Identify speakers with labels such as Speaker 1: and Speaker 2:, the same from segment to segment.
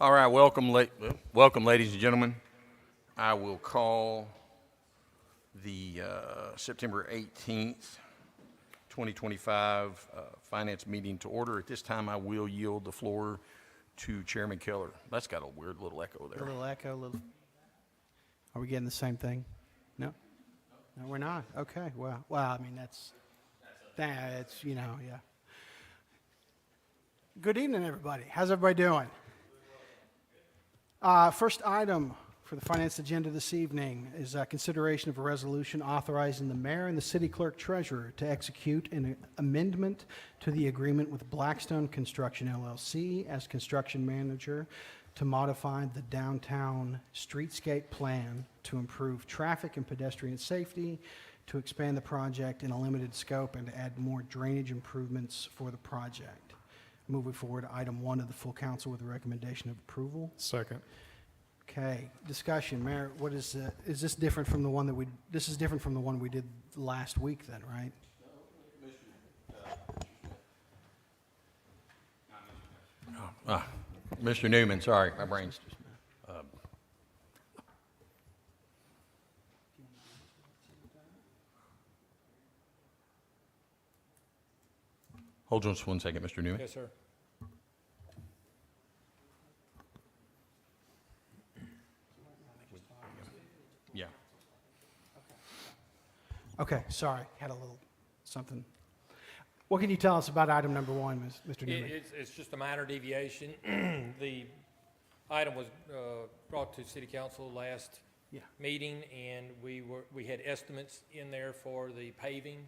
Speaker 1: All right, welcome, ladies and gentlemen. I will call the September 18th, 2025 Finance meeting to order. At this time, I will yield the floor to Chairman Keller. That's got a weird little echo there.
Speaker 2: A little echo, Are we getting the same thing? No? No, we're not. Okay, well, I mean, that's, yeah. Good evening, everybody. How's everybody doing? First item for the finance agenda this evening is consideration of a resolution authorizing the mayor and the city clerk treasurer to execute an amendment to the agreement with Blackstone Construction LLC as construction manager to modify the downtown streetscape plan to improve traffic and pedestrian safety, to expand the project in a limited scope, and to add more drainage improvements for the project. Moving forward to item 1 of the full council with a recommendation of approval.
Speaker 3: Second.
Speaker 2: Okay, discussion. Mayor, what is this different from the one that this is different from the one we did last week then, right?
Speaker 1: Mr. Newman, sorry, my brain's just... Hold on just 1 second, Mr. Newman.
Speaker 3: Yes, sir.
Speaker 1: Yeah.
Speaker 2: Okay, sorry, had a little something. What can you tell us about item number 1, Mr. Newman?
Speaker 4: It's just a minor deviation. The item was brought to City Council last meeting, and we had estimates in there for the paving,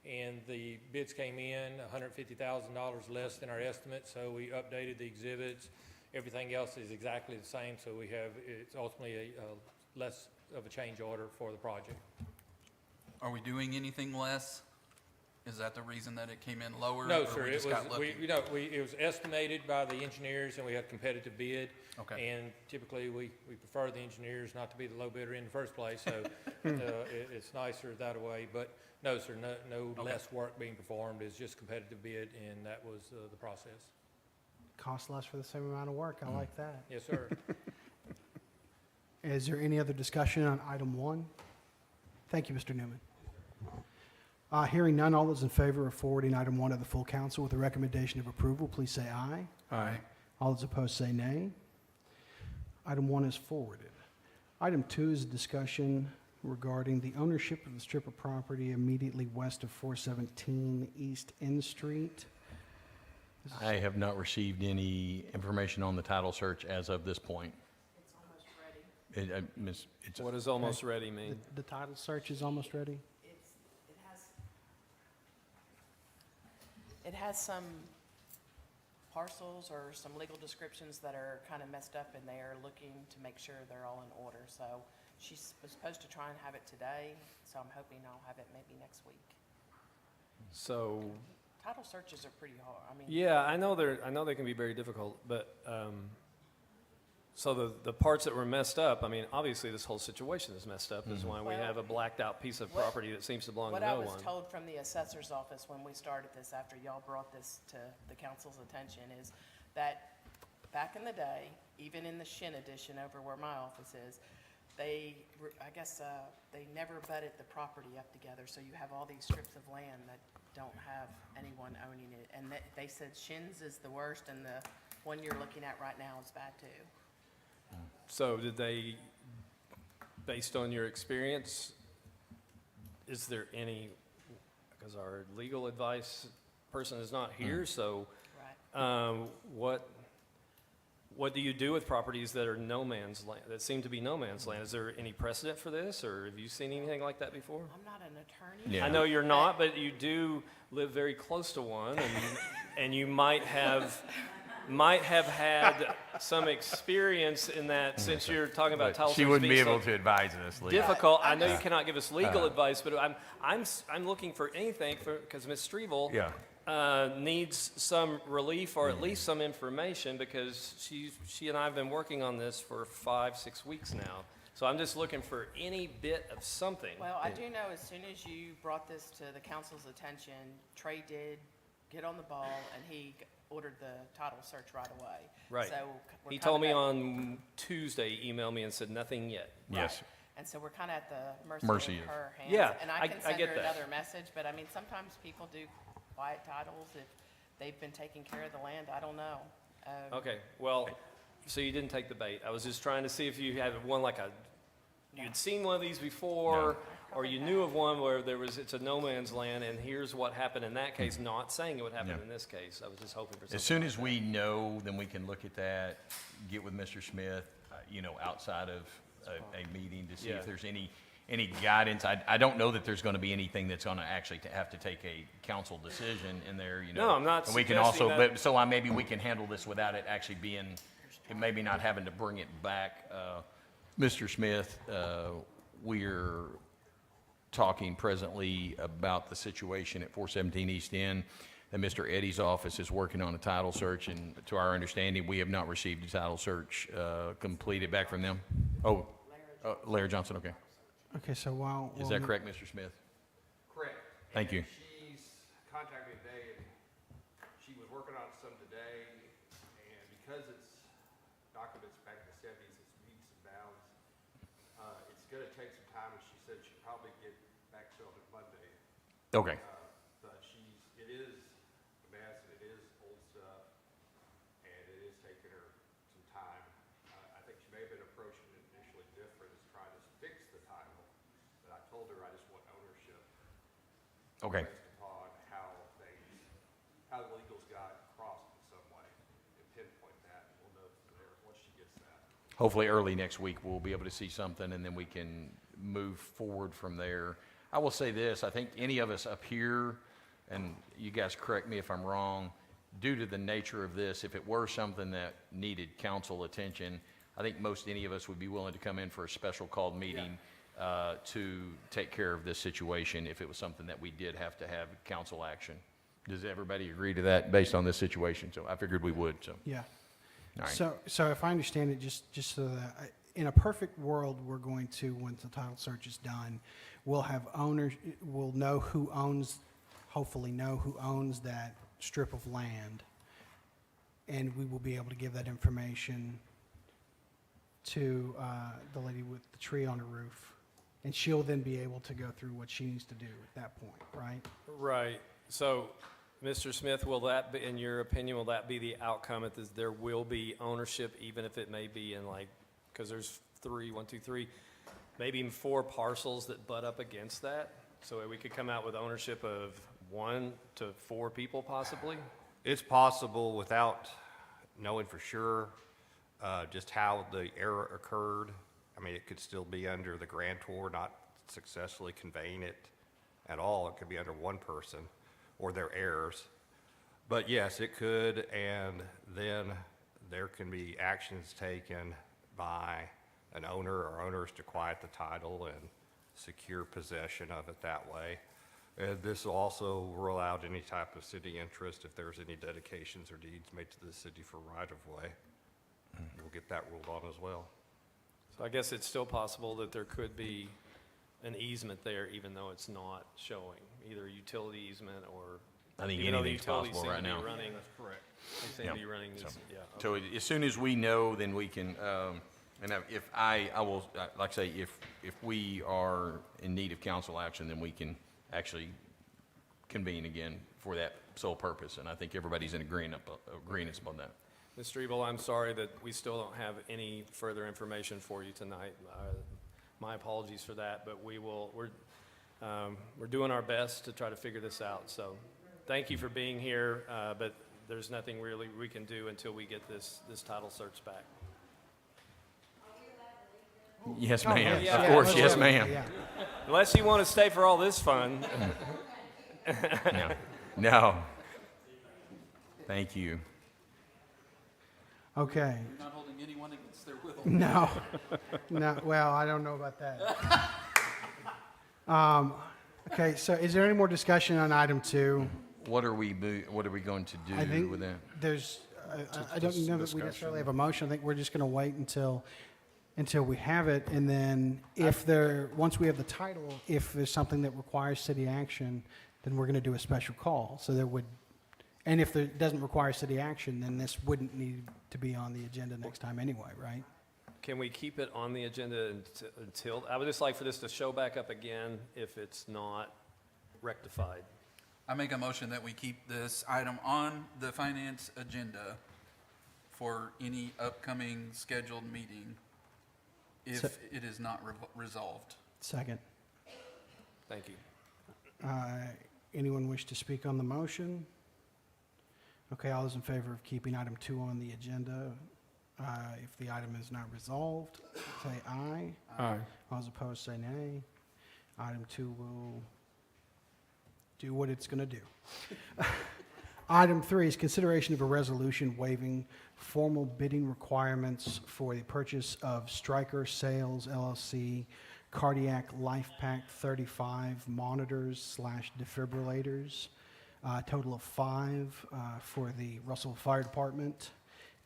Speaker 4: and the bids came in $150,000 less than our estimate, so we updated the exhibits. Everything else is exactly the same, so it's ultimately a less of a change order for the project.
Speaker 5: Are we doing anything less? Is that the reason that it came in lower?
Speaker 4: No,
Speaker 5: or
Speaker 4: sir.
Speaker 5: we
Speaker 4: It
Speaker 5: just
Speaker 4: was
Speaker 5: got lucky?
Speaker 4: it was estimated by the engineers, and we had competitive bid.
Speaker 5: Okay.
Speaker 4: And typically, we prefer the engineers not to be the low bidder in the first place. So it's nicer that way. But no, sir. No less work being performed. It's just competitive bid, and that was the process.
Speaker 2: Cost less for the same amount of work. I like that.
Speaker 4: Yes, sir.
Speaker 2: Is there any other discussion on item 1? Thank you, Mr. Newman. Hearing none, all those in favor of forwarding item 1 to the full council with a recommendation of approval, please say aye.
Speaker 3: Aye.
Speaker 2: All those opposed say nay. Item 1 is forwarded. Item 2 is a discussion regarding the ownership of the strip of property immediately west of 417 East N Street.
Speaker 1: I have not received any information on the title search as of this point.
Speaker 6: It's almost ready.
Speaker 3: What does almost ready mean?
Speaker 2: The title search is almost ready?
Speaker 6: It has some parcels or some legal descriptions that are kind of messed up, and they are looking to make sure they're all in order. So she's supposed to try and have it today, so I'm hoping I'll have it maybe next week.
Speaker 3: So,
Speaker 6: Title searches are pretty hard. I mean,
Speaker 3: yeah, I know they can be very difficult, but so the parts that were messed up, I mean, obviously this whole situation is messed up. Is why we have a blacked out piece of property that seems to belong to
Speaker 6: what
Speaker 3: no
Speaker 6: I was
Speaker 3: one.
Speaker 6: told from the assessor's office when we started this, after y'all brought this to the council's attention, is that back in the day, even in the Shin edition over where my office is, they never butted the property up together. So you have all these strips of land that don't have anyone owning it. And they said Shin's is the worst, and the one you're looking at right now is bad too.
Speaker 3: So did they, based on your experience, is there any, because our legal advice person is not here, so
Speaker 6: Right.
Speaker 3: what do you do with properties that are no man's land, that seem to be no man's land? Is there any precedent for this, or have you seen anything like that before?
Speaker 6: I'm not an attorney.
Speaker 1: Yeah.
Speaker 3: I know you're not, but you do live very close to one, and you might have had some experience in that, since you're talking about title
Speaker 1: She
Speaker 3: search
Speaker 1: wouldn't be
Speaker 3: being so
Speaker 1: able to advise us legally.
Speaker 3: difficult. I know you cannot give us legal advice, but I'm looking for anything because Ms. Strevel needs some relief or at least some information, because she and I have been working on this for 5-6 weeks now. So I'm just looking for any bit of something.
Speaker 6: Well, I do know as soon as you brought this to the council's attention, Trey did get on the ball, and he ordered the title search right away.
Speaker 3: Right.
Speaker 6: So we're
Speaker 3: He
Speaker 6: kinda
Speaker 3: told me
Speaker 6: back-
Speaker 3: on Tuesday, emailed me and said nothing yet.
Speaker 1: Yes.
Speaker 6: Right. And so we're kind of at the
Speaker 1: Mercy
Speaker 6: mercy
Speaker 1: of-
Speaker 6: of her hands.
Speaker 3: Yeah,
Speaker 6: And
Speaker 3: I
Speaker 6: I can send
Speaker 3: get
Speaker 6: her
Speaker 3: that.
Speaker 6: another message, but I mean, sometimes people do quiet titles if they've been taking care of the land. I don't know.
Speaker 3: Okay, well, so you didn't take the bait. I was just trying to see if you had one like you'd seen one of these before, or you knew of one where it's a no man's land, and here's what happened in that case, not saying it would happen
Speaker 1: Yeah.
Speaker 3: in this case. I was just hoping for something.
Speaker 1: As soon
Speaker 3: like
Speaker 1: as we know, then we can look at that, get with Mr. Smith, outside of a meeting to see
Speaker 3: Yeah.
Speaker 1: if there's any guidance. I don't know that there's going to be anything that's going to actually have to take a council decision in there,
Speaker 3: No, I'm not
Speaker 1: And we can
Speaker 3: suggesting
Speaker 1: also,
Speaker 3: that-
Speaker 1: but, so maybe we can handle this without it actually being, maybe not having to bring it back. Mr. Smith, we're talking presently about the situation at 417 East End, that Mr. Eddie's office is working on a title search, and to our understanding, we have not received a title search completed back from them. Oh, Larry Johnson, okay.
Speaker 2: Okay, so while.
Speaker 1: Is that correct, Mr. Smith?
Speaker 7: Correct.
Speaker 1: Thank you.
Speaker 7: She's contacted me today, and she was working on some today, and because it's documents back in the seventies, it's meets and bounds. It's gonna take some time, and she said she'd probably get back to it Monday.
Speaker 1: Okay.
Speaker 7: But it is a mess, and it is old stuff, and it is taking her some time. I think she may have been approaching it initially different, as trying to fix the title, but I told her I just want ownership.
Speaker 1: Okay.
Speaker 7: Based upon how the legals got crossed in some way, and pinpoint that, and we'll know from there, once she gets that.
Speaker 1: Hopefully early next week, we'll be able to see something, and then we can move forward from there. I will say this, I think any of us up here, and you guys correct me if I'm wrong, due to the nature of this, if it were something that needed council attention, I think most any of us would be willing to come in for a special called meeting to take care of this situation if it was something that we did have to have council action. Does everybody agree to that based on this situation? So I figured we would, so.
Speaker 2: Yeah.
Speaker 1: All right.
Speaker 2: So if I understand it, just so that, in a perfect world, we're going to, once the title search is done, we'll have owners, we'll know who owns, hopefully know who owns that strip of land, and we will be able to give that information to the lady with the tree on her roof, and she'll then be able to go through what she needs to do at that point, right?
Speaker 3: Right. So, Mr. Smith, will that be, in your opinion, will that be the outcome? There will be ownership, even if it may be in because there's three, maybe even 4 parcels that butt up against that? So we could come out with ownership of 1 to 4 people possibly?
Speaker 8: It's possible without knowing for sure just how the error occurred. I mean, it could still be under the grantor not successfully conveying it at all. It could be under one person or their heirs. But yes, it could, and then there can be actions taken by an owner or owners to quiet the title and secure possession of it that way. And this will also rule out any type of city interest if there's any dedications or deeds made to the city for right-of-way. We'll get that ruled on as well.
Speaker 3: So I guess it's still possible that there could be an easement there, even though it's not showing, either utility easement or.
Speaker 1: I think
Speaker 3: even though the
Speaker 1: anything's
Speaker 3: utilities
Speaker 1: possible
Speaker 3: seem
Speaker 1: right
Speaker 3: to be
Speaker 1: now.
Speaker 3: running-
Speaker 7: That's correct.
Speaker 3: They seem to be running,
Speaker 1: So-
Speaker 3: yeah.
Speaker 1: So as soon as we know, then we can, and if I will, like I say, if we are in need of council action, then we can actually convene again for that sole purpose. And I think everybody's in agreement upon that.
Speaker 3: Ms. Strebel, I'm sorry that we still don't have any further information for you tonight. My apologies for that, but we're doing our best to try to figure this out. So thank you for being here, but there's nothing really we can do until we get this title search back.
Speaker 1: Yes,
Speaker 2: Oh,
Speaker 1: ma'am.
Speaker 3: yeah,
Speaker 1: Of course,
Speaker 2: most
Speaker 1: yes,
Speaker 2: definitely,
Speaker 1: ma'am.
Speaker 2: yeah.
Speaker 3: Unless you want to stay for all this fun.
Speaker 1: No. Thank you.
Speaker 2: Okay.
Speaker 5: You're not holding anyone against their will.
Speaker 2: No, no, well, I don't know about that. Okay, so is there any more discussion on item 2?
Speaker 1: What are we going to
Speaker 2: I
Speaker 1: do
Speaker 2: think
Speaker 1: with that?
Speaker 2: there's, I don't know that we necessarily have a motion. I think we're just going to wait until we have it, and then once we have the title, if there's something that requires city action, then we're going to do a special call. So And if it doesn't require city action, then this wouldn't need to be on the agenda next time anyway, right?
Speaker 3: Can we keep it on the agenda until, I would just like for this to show back up again if it's not rectified.
Speaker 5: I make a motion that we keep this item on the finance agenda for any upcoming scheduled meeting if
Speaker 2: So-
Speaker 5: it is not resolved.
Speaker 2: Second.
Speaker 3: Thank you.
Speaker 2: Anyone wish to speak on the motion? Okay, all those in favor of keeping item 2 on the agenda, if the item is not resolved, say aye.
Speaker 9: Aye.
Speaker 2: All those opposed, say nay. Item 2 will do what it's going to do. Item 3 is consideration of a resolution waiving formal bidding requirements for the purchase of Stryker Sales LLC Cardiac Life Pack 35 monitors / defibrillators, total of 5 for the Russellville Fire Department.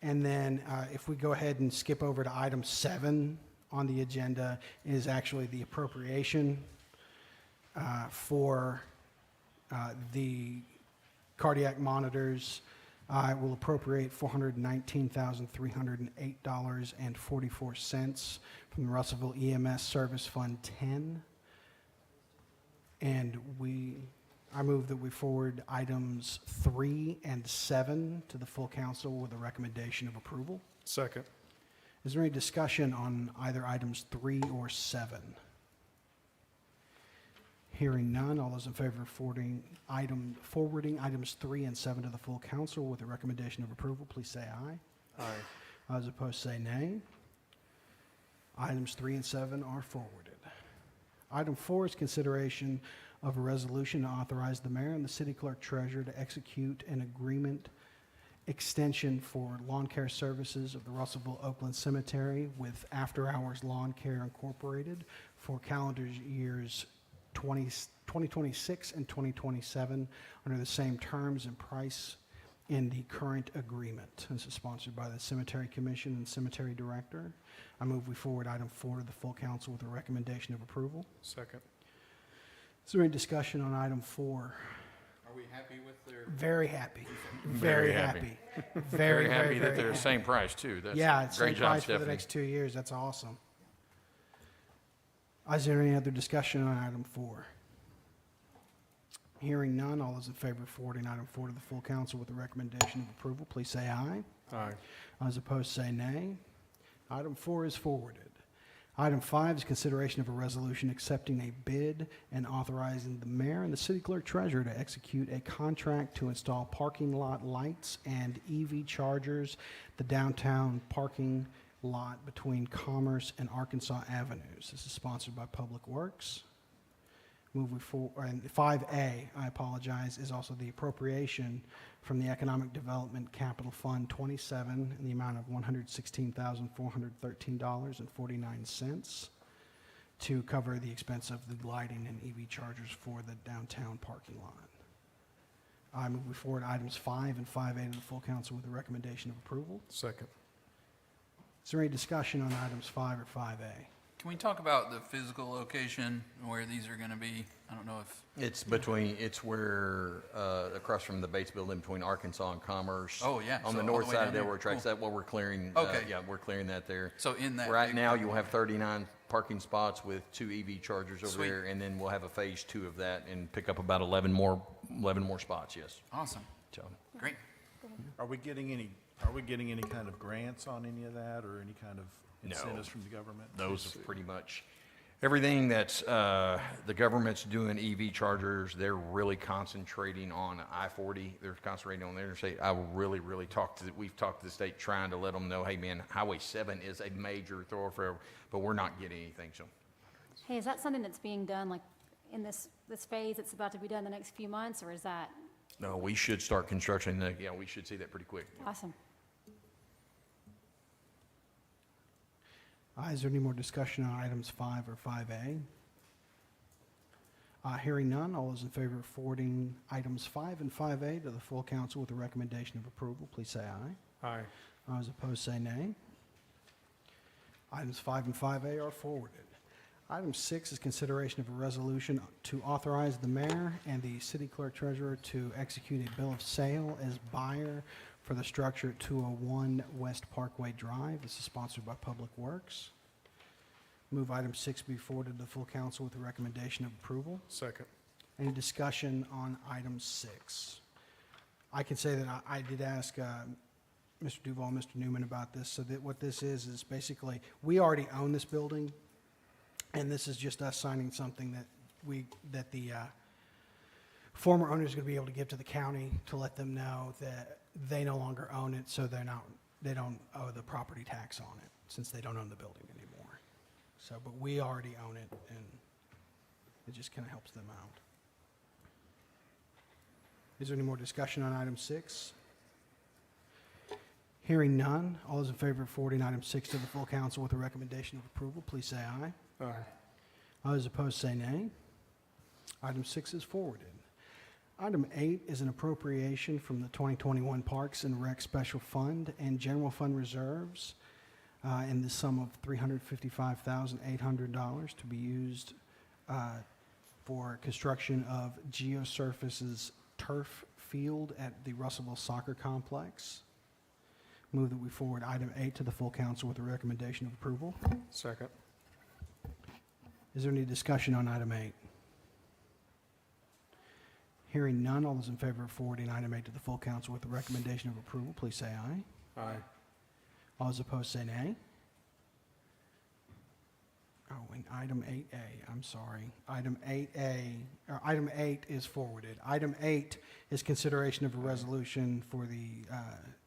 Speaker 2: And then if we go ahead and skip over to item 7 on the agenda, is actually the appropriation for the cardiac monitors. Will appropriate $419,308.44 from the Russellville EMS Service Fund 10. And I move that we forward items 3 and 7 to the full council with a recommendation of approval.
Speaker 9: Second.
Speaker 2: Is there any discussion on either items 3 or 7? Hearing none, all those in favor of forwarding items 3 and 7 to the full council with a recommendation of approval, please say aye.
Speaker 9: Aye.
Speaker 2: All those opposed, say nay. Items 3 and 7 are forwarded. Item 4 is consideration of a resolution to authorize the mayor and the city clerk treasurer to execute an agreement extension for lawn care services of the Russellville Oakland Cemetery with After Hours Lawn Care Incorporated for calendar years 2026 and 2027 under the same terms and price in the current agreement. This is sponsored by the Cemetery Commission and Cemetery Director. I move we forward item 4 to the full council with a recommendation of approval.
Speaker 9: Second.
Speaker 2: Is there any discussion on item 4?
Speaker 5: Are we happy with their?
Speaker 2: Very happy.
Speaker 1: Very
Speaker 2: Very
Speaker 1: happy.
Speaker 2: happy.
Speaker 1: Very happy that
Speaker 2: very
Speaker 1: they're the
Speaker 2: happy.
Speaker 1: same price too. That's
Speaker 2: Yeah, it's
Speaker 1: great
Speaker 2: same
Speaker 1: job,
Speaker 2: price for the
Speaker 1: Stephanie.
Speaker 2: next 2 years. That's awesome. Is there any other discussion on item 4? Hearing none, all those in favor of forwarding item 4 to the full council with a recommendation of approval, please say aye.
Speaker 9: Aye.
Speaker 2: All those opposed, say nay. Item 4 is forwarded. Item 5 is consideration of a resolution accepting a bid and authorizing the mayor and the city clerk treasurer to execute a contract to install parking lot lights and EV chargers at the downtown parking lot between Commerce and Arkansas Avenues. This is sponsored by Public Works. And 5A, I apologize, is also the appropriation from the Economic Development Capital Fund 27 in the amount of $116,413.49 to cover the expense of the lighting and EV chargers for the downtown parking lot. I move we forward items 5 and 5A to the full council with a recommendation of approval.
Speaker 9: Second.
Speaker 2: Is there any discussion on items 5 or 5A?
Speaker 5: Can we talk about the physical location where these are going to be? I don't know if.
Speaker 1: It's where, across from the Bates Building between Arkansas and Commerce.
Speaker 5: Oh, yeah.
Speaker 1: On
Speaker 5: So
Speaker 1: the
Speaker 5: all
Speaker 1: north
Speaker 5: the way
Speaker 1: side
Speaker 5: down
Speaker 1: of
Speaker 5: there.
Speaker 1: railroad tracks.
Speaker 5: Cool.
Speaker 1: That what we're clearing.
Speaker 5: Okay.
Speaker 1: Yeah, we're clearing that there.
Speaker 5: So in that.
Speaker 1: Right
Speaker 5: big
Speaker 1: now,
Speaker 5: parking
Speaker 1: you'll
Speaker 5: lot.
Speaker 1: have 39 parking spots with 2 EV chargers over
Speaker 5: Sweet.
Speaker 1: there, and then we'll have a phase 2 of that and pick up about 11 more spots, yes.
Speaker 5: Awesome.
Speaker 1: So,
Speaker 5: Great.
Speaker 10: Are we getting any kind of grants on any of that or any kind of
Speaker 1: No.
Speaker 10: incentives from the government?
Speaker 1: those are pretty much, everything that's, the government's doing EV chargers, they're really concentrating on I-40. They're concentrating on the interstate. I will really, we've talked to the state trying to let them know, hey man, Highway 7 is a major thoroughfare, but we're not getting anything, so.
Speaker 11: Hey, is that something that's being done, like, in this phase that's about to be done the next few months, or is that
Speaker 1: No, we should start construction, yeah, we should see that pretty quick.
Speaker 11: awesome?
Speaker 2: Is there any more discussion on items 5 or 5A? Hearing none, all those in favor of forwarding items 5 and 5A to the full council with a recommendation of approval, please say aye.
Speaker 9: Aye.
Speaker 2: All those opposed, say nay. Items 5 and 5A are forwarded. Item 6 is consideration of a resolution to authorize the mayor and the city clerk treasurer to execute a bill of sale as buyer for the structure at 201 West Parkway Drive. This is sponsored by Public Works. Move item 6 be forwarded to the full council with a recommendation of approval.
Speaker 10: Second.
Speaker 2: Any discussion on item 6? I can say that I did ask Mr. Duval, Mr. Newman about this, so that what this is basically, we already own this building, and this is just us signing something that the former owner is going to be able to give to the county to let them know that they no longer own it, so they don't owe the property tax on it, since they don't own the building anymore. So, but we already own it, and it just kind of helps them out. Is there any more discussion on item 6? Hearing none, all those in favor of forwarding item 6 to the full council with a recommendation of approval, please say aye.
Speaker 10: Aye.
Speaker 2: All those opposed say nay. Item 6 is forwarded. Item 8 is an appropriation from the 2021 Parks and Rec Special Fund and General Fund Reserves in the sum of $355,800 to be used for construction of geosurfaces turf field at the Russellville Soccer Complex. Move that we forward item 8 to the full council with a recommendation of approval.
Speaker 10: Second.
Speaker 2: Is there any discussion on item 8? Hearing none, all those in favor of forwarding item 8 to the full council with a recommendation of approval, please say aye.
Speaker 10: Aye.
Speaker 2: All those opposed say nay. Oh, and item 8A, I'm sorry. Item 8A, or item 8 is forwarded. Item 8 is consideration of a resolution for the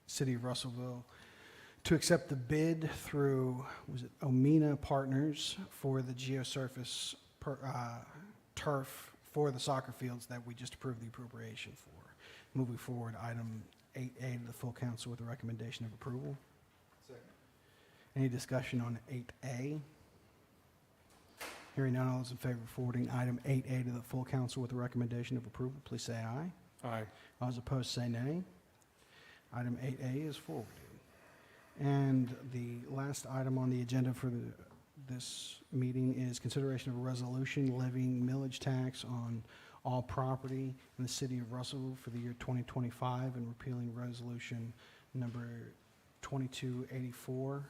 Speaker 2: City of Russellville to accept the bid through, was it Omina Partners for the geosurface turf for the soccer fields that we just approved the appropriation for. Moving forward, item 8A to the full council with a recommendation of approval.
Speaker 10: Second.
Speaker 2: Any discussion on 8A? Hearing none, all those in favor of forwarding item 8A to the full council with a recommendation of approval, please say aye.
Speaker 10: Aye.
Speaker 2: All those opposed say nay. Item 8A is forwarded. And the last item on the agenda for this meeting is consideration of a resolution levying millage tax on all property in the city of Russellville for the year 2025 and repealing resolution number 2284.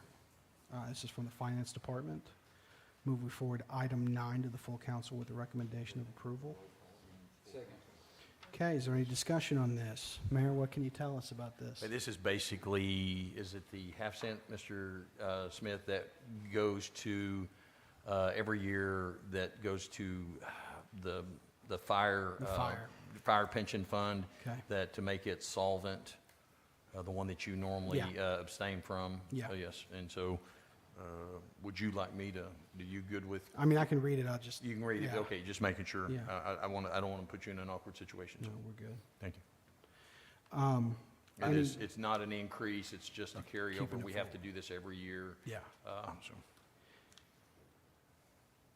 Speaker 2: This is from the Finance Department. Moving forward item 9 to the full council with a recommendation of approval.
Speaker 10: Second.
Speaker 2: Okay, is there any discussion on this? Mayor, what can you tell us about this?
Speaker 1: This is basically, is it the half cent, Mr. Smith, that goes to, every year, that goes to the fire,
Speaker 2: The fire.
Speaker 1: fire pension fund,
Speaker 2: Okay.
Speaker 1: that to make it solvent, the one that you normally abstain from?
Speaker 2: Yeah.
Speaker 1: So, yes, and so, would you like me to, are you good with,
Speaker 2: I mean, I can read it, I'll just,
Speaker 1: you can read it,
Speaker 2: Yeah.
Speaker 1: okay, just making sure.
Speaker 2: Yeah.
Speaker 1: I don't want to put you in an awkward situation,
Speaker 2: no,
Speaker 1: so,
Speaker 2: we're good.
Speaker 1: thank you.
Speaker 2: I
Speaker 1: It
Speaker 2: need-
Speaker 1: is, it's not an increase, it's just a carryover.
Speaker 2: keeping it
Speaker 1: We have to do this every year.
Speaker 2: Yeah.
Speaker 1: So,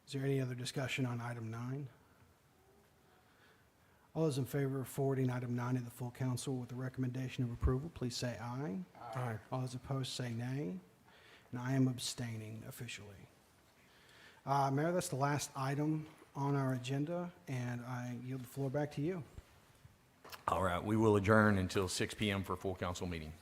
Speaker 2: Is there any other discussion on item 9? All those in favor of forwarding item 9 to the full council with a recommendation of approval, please say aye.
Speaker 10: Aye.
Speaker 2: All those opposed say nay. And I am abstaining officially. Mayor, that's the last item on our agenda, and I yield the floor back to you.
Speaker 1: all right, we will adjourn until 6 PM for full council meeting.